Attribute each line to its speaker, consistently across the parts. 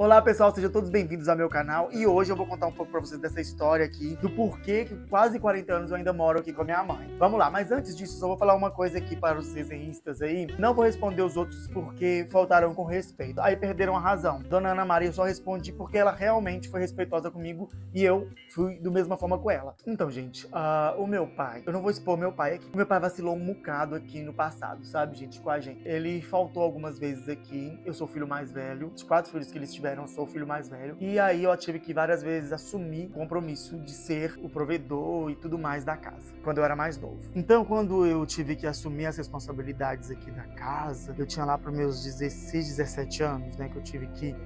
Speaker 1: Olá pessoal, sejam todos bem-vindos ao meu canal e hoje eu vou contar um pouco pra vocês dessa história aqui, do porquê que quase 40 anos eu ainda moro aqui com a minha mãe. Vamos lá, mas antes disso só vou falar uma coisa aqui para os resenhistas aí. Não vou responder os outros porque faltaram com respeito, aí perderam a razão. Dona Ana Maria eu só respondi porque ela realmente foi respeitosa comigo e eu fui da mesma forma com ela. Então gente, o meu pai, eu não vou expor meu pai aqui. O meu pai vacilou um bocado aqui no passado, sabe gente, com a gente. Ele faltou algumas vezes aqui, eu sou o filho mais velho, de 4 filhos que eles tiveram, eu sou o filho mais velho. E aí eu tive que várias vezes assumir o compromisso de ser o provedor e tudo mais da casa, quando eu era mais novo. Então, quando eu tive que assumir as responsabilidades aqui da casa, eu tinha lá para meus 16, 17 anos, né, que eu tive que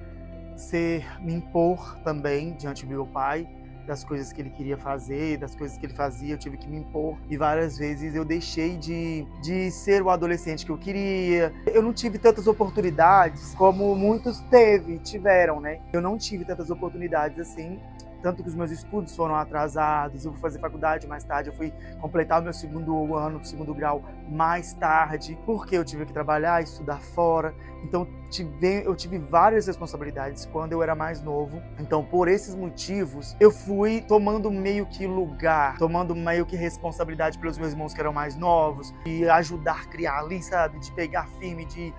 Speaker 1: me impor também diante do meu pai, das coisas que ele queria fazer, das coisas que ele fazia, eu tive que me impor. E várias vezes eu deixei de ser o adolescente que eu queria. Eu não tive tantas oportunidades como muitos tiveram, né? Eu não tive tantas oportunidades assim. Tanto que os meus estudos foram atrasados, eu fui fazer faculdade mais tarde, eu fui completar o meu segundo ano, segundo grau mais tarde, porque eu tive que trabalhar, estudar fora. Então eu tive várias responsabilidades quando eu era mais novo. Então por esses motivos, eu fui tomando meio que lugar, tomando meio que responsabilidade pelos meus irmãos que eram mais novos, de ajudar a criar ali, sabe? De pegar firme, de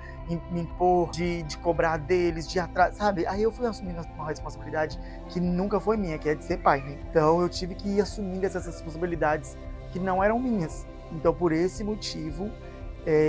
Speaker 1: me impor, de cobrar deles, de atrás, sabe? Aí eu fui assumindo uma responsabilidade que nunca foi minha, que é de ser pai, né? Então eu tive que ir assumindo essas responsabilidades que não eram minhas. Então por esse motivo,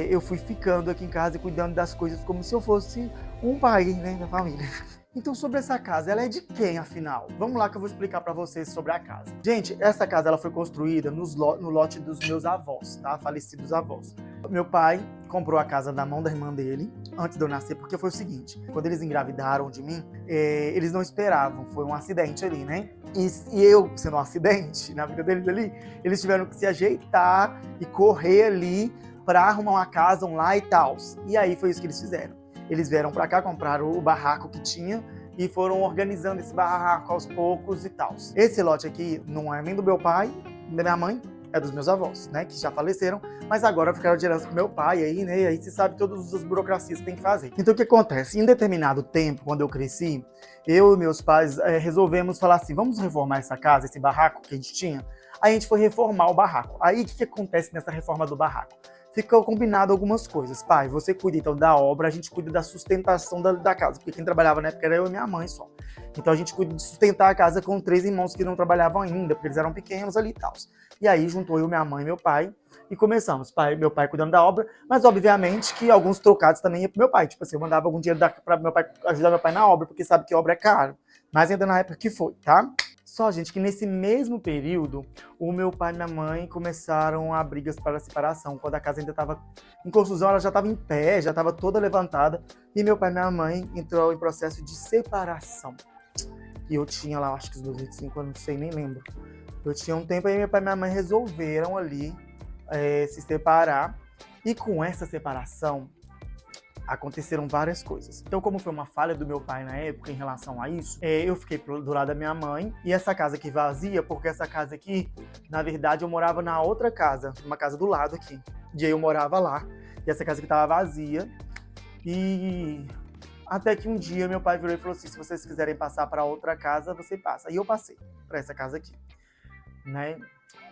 Speaker 1: eu fui ficando aqui em casa e cuidando das coisas como se eu fosse um pai, né, da família. Então sobre essa casa, ela é de quem afinal? Vamos lá que eu vou explicar pra vocês sobre a casa. Gente, essa casa ela foi construída no lote dos meus avós, tá? Falecidos avós. Meu pai comprou a casa da mão da irmã dele, antes de eu nascer, porque foi o seguinte, quando eles engravidaram de mim, eles não esperavam, foi um acidente ali, né? E eu, sendo um acidente na vida deles ali, eles tiveram que se ajeitar e correr ali pra arrumar uma casa, lá e tal. E aí foi isso que eles fizeram. Eles vieram pra cá, compraram o barraco que tinha e foram organizando esse barraco aos poucos e tal. Esse lote aqui não é nem do meu pai, nem da minha mãe, é dos meus avós, né, que já faleceram, mas agora ficaram de herança com meu pai, aí, né, aí você sabe todas as burocracias que tem que fazer. Então o que acontece? Em determinado tempo, quando eu cresci, eu e meus pais resolvemos falar assim, vamos reformar essa casa, esse barraco que a gente tinha? Aí a gente foi reformar o barraco. Aí o que acontece nessa reforma do barraco? Ficou combinado algumas coisas. Pai, você cuida então da obra, a gente cuida da sustentação da casa, porque quem trabalhava na época era eu e minha mãe só. Então a gente cuida de sustentar a casa com 3 irmãos que não trabalhavam ainda, porque eles eram pequenos ali e tal. E aí juntou eu, minha mãe e meu pai e começamos. Meu pai cuidando da obra, mas obviamente que alguns trocados também ia pro meu pai. Tipo assim, eu mandava algum dinheiro para meu pai ajudar meu pai na obra, porque sabe que obra é caro. Mas ainda na época que foi, tá? Só, gente, que nesse mesmo período, o meu pai e minha mãe começaram a brigas para a separação. Quando a casa ainda estava em construção, ela já estava em pé, já estava toda levantada. E meu pai e minha mãe entrou em processo de separação. E eu tinha lá, acho que os meus 25 anos, não sei, nem lembro. Eu tinha um tempo aí, meu pai e minha mãe resolveram ali se separar. E com essa separação, aconteceram várias coisas. Então, como foi uma falha do meu pai na época em relação a isso, eu fiquei do lado da minha mãe, e essa casa aqui vazia, porque essa casa aqui, na verdade, eu morava na outra casa, uma casa do lado aqui. E aí eu morava lá, e essa casa aqui tava vazia, e até que um dia meu pai virou e falou assim, se vocês quiserem passar para outra casa, você passa. E eu passei para essa casa aqui, né?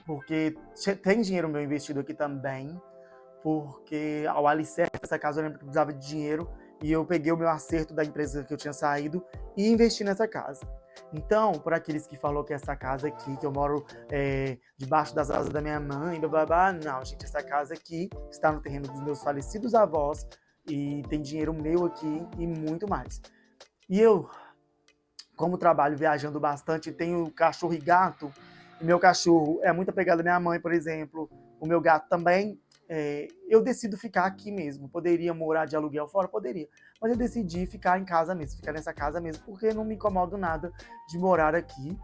Speaker 1: Porque tem dinheiro meu investido aqui também, porque ao alicerce dessa casa eu lembro que eu precisava de dinheiro e eu peguei o meu acerto da empresa que eu tinha saído e investi nessa casa. Então, por aqueles que falou que essa casa aqui, que eu moro debaixo das asas da minha mãe, blá, blá, blá, não, gente, essa casa aqui está no terreno dos meus falecidos avós e tem dinheiro meu aqui e muito mais. E eu, como trabalho viajando bastante, tenho cachorro e gato, e meu cachorro é muito apegado à minha mãe, por exemplo, o meu gato também, eu decido ficar aqui mesmo. Poderia morar de aluguel fora? Poderia. Mas eu decidi ficar em casa mesmo, ficar nessa casa mesmo, porque não me incomodo nada de morar aqui.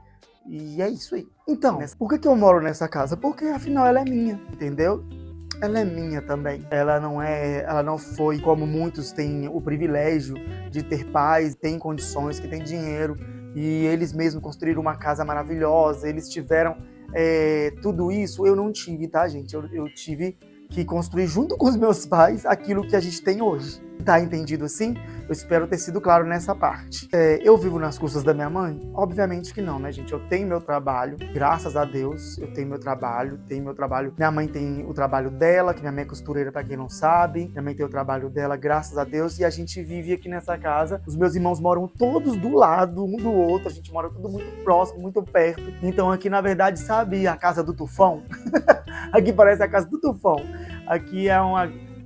Speaker 1: E é isso aí. Então, por que eu moro nessa casa? Porque afinal ela é minha, entendeu? Ela é minha também. Ela não foi como muitos têm o privilégio de ter pais, têm condições, que têm dinheiro, e eles mesmos construíram uma casa maravilhosa, eles tiveram tudo isso. Eu não tive, tá, gente? Eu tive que construir junto com os meus pais aquilo que a gente tem hoje. Tá entendido assim? Eu espero ter sido claro nessa parte. Eu vivo nas custas da minha mãe? Obviamente que não, né, gente? Eu tenho meu trabalho, graças a Deus, eu tenho meu trabalho, Minha mãe tem o trabalho dela, que minha mãe é costureira, pra quem não sabe. Minha mãe tem o trabalho dela, graças a Deus, e a gente vive aqui nessa casa. Os meus irmãos moram todos do lado, um do outro, a gente mora tudo muito próximo, muito perto. Então aqui, na verdade, sabe a casa do Tufão? Aqui parece a casa do Tufão. Aqui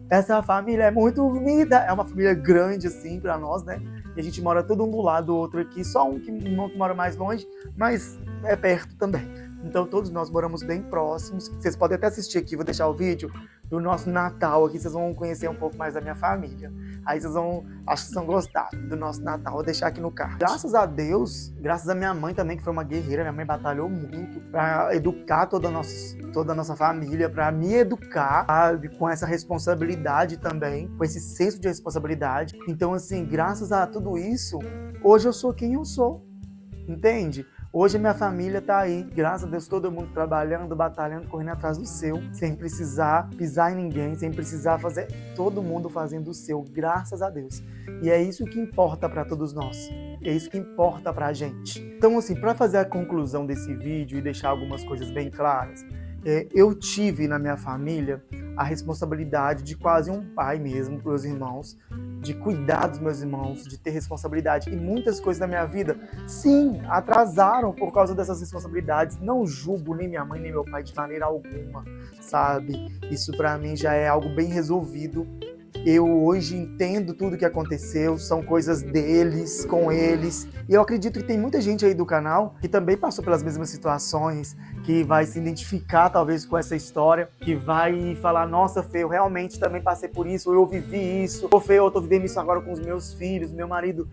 Speaker 1: essa família é muito unida, é uma família grande, assim, pra nós, né? E a gente mora todo um do lado do outro aqui, só um que mora mais longe, mas é perto também. Então todos nós moramos bem próximos. Vocês podem até assistir aqui, vou deixar o vídeo do nosso Natal aqui, vocês vão conhecer um pouco mais da minha família. Aí acho que vocês vão gostar do nosso Natal, vou deixar aqui no card. Graças a Deus, graças à minha mãe também, que foi uma guerreira, minha mãe batalhou muito pra educar toda a nossa família, pra me educar, sabe? Com essa responsabilidade também, com esse senso de responsabilidade. Então, assim, graças a tudo isso, hoje eu sou quem eu sou, entende? Hoje a minha família tá aí, graças a Deus, todo mundo trabalhando, batalhando, correndo atrás do seu, sem precisar pisar em ninguém, sem precisar fazer, todo mundo fazendo o seu, graças a Deus. E é isso que importa para todos nós, é isso que importa pra gente. Então, assim, para fazer a conclusão desse vídeo e deixar algumas coisas bem claras, eu tive na minha família a responsabilidade de quase um pai mesmo para os irmãos, de cuidar dos meus irmãos, de ter responsabilidade. E muitas coisas na minha vida, sim, atrasaram por causa dessas responsabilidades. Não julgo nem minha mãe nem meu pai de maneira alguma, sabe? Isso para mim já é algo bem resolvido. Eu hoje entendo tudo que aconteceu, são coisas deles, com eles. E eu acredito que tem muita gente aí do canal que também passou pelas mesmas situações, que vai se identificar talvez com essa história, que vai falar, nossa, Fê, eu realmente também passei por isso, eu vivi isso. Ô, Fê, eu tô vivendo isso agora com os meus filhos, meu marido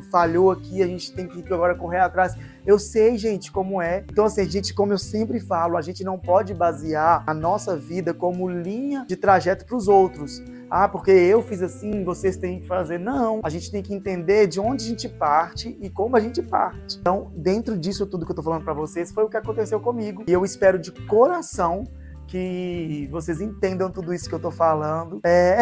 Speaker 1: falhou aqui, a gente tem que agora correr atrás. Eu sei, gente, como é. Então, assim, gente, como eu sempre falo, a gente não pode basear a nossa vida como linha de trajeto para os outros. Ah, porque eu fiz assim, vocês têm que fazer. Não, a gente tem que entender de onde a gente parte e como a gente parte. Então, dentro disso tudo que eu tô falando para vocês, foi o que aconteceu comigo. E eu espero de coração que vocês entendam tudo isso que eu tô falando.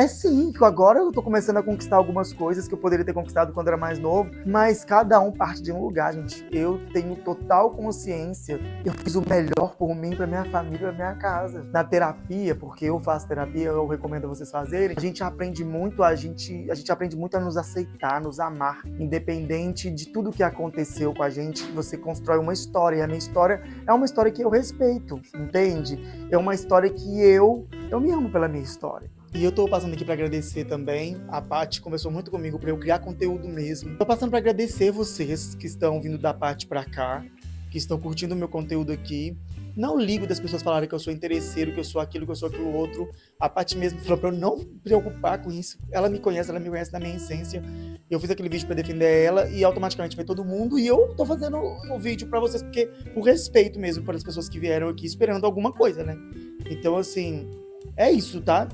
Speaker 1: Sim, que agora eu tô começando a conquistar algumas coisas que eu poderia ter conquistado quando era mais novo, mas cada um parte de um lugar, gente. Eu tenho total consciência, eu fiz o melhor por mim, pra minha família, pra minha casa. Na terapia, porque eu faço terapia, eu recomendo vocês fazerem, a gente aprende muito a nos aceitar, nos amar, independente de tudo que aconteceu com a gente. Você constrói uma história, e a minha história é uma história que eu respeito, entende? É uma história que eu me amo pela minha história. E eu tô passando aqui para agradecer também. A Paty conversou muito comigo para eu criar conteúdo mesmo. Tô passando para agradecer vocês que estão vindo da Paty para cá, que estão curtindo o meu conteúdo aqui. Não ligo das pessoas falarem que eu sou interesseiro, que eu sou aquilo, que eu sou aquilo outro. A Paty mesmo falou pra eu não me preocupar com isso. Ela me conhece na minha essência. Eu fiz aquele vídeo pra defender ela e automaticamente veio todo mundo. E eu tô fazendo o vídeo pra vocês, porque por respeito mesmo para as pessoas que vieram aqui esperando alguma coisa, né? Então, assim, é isso, tá?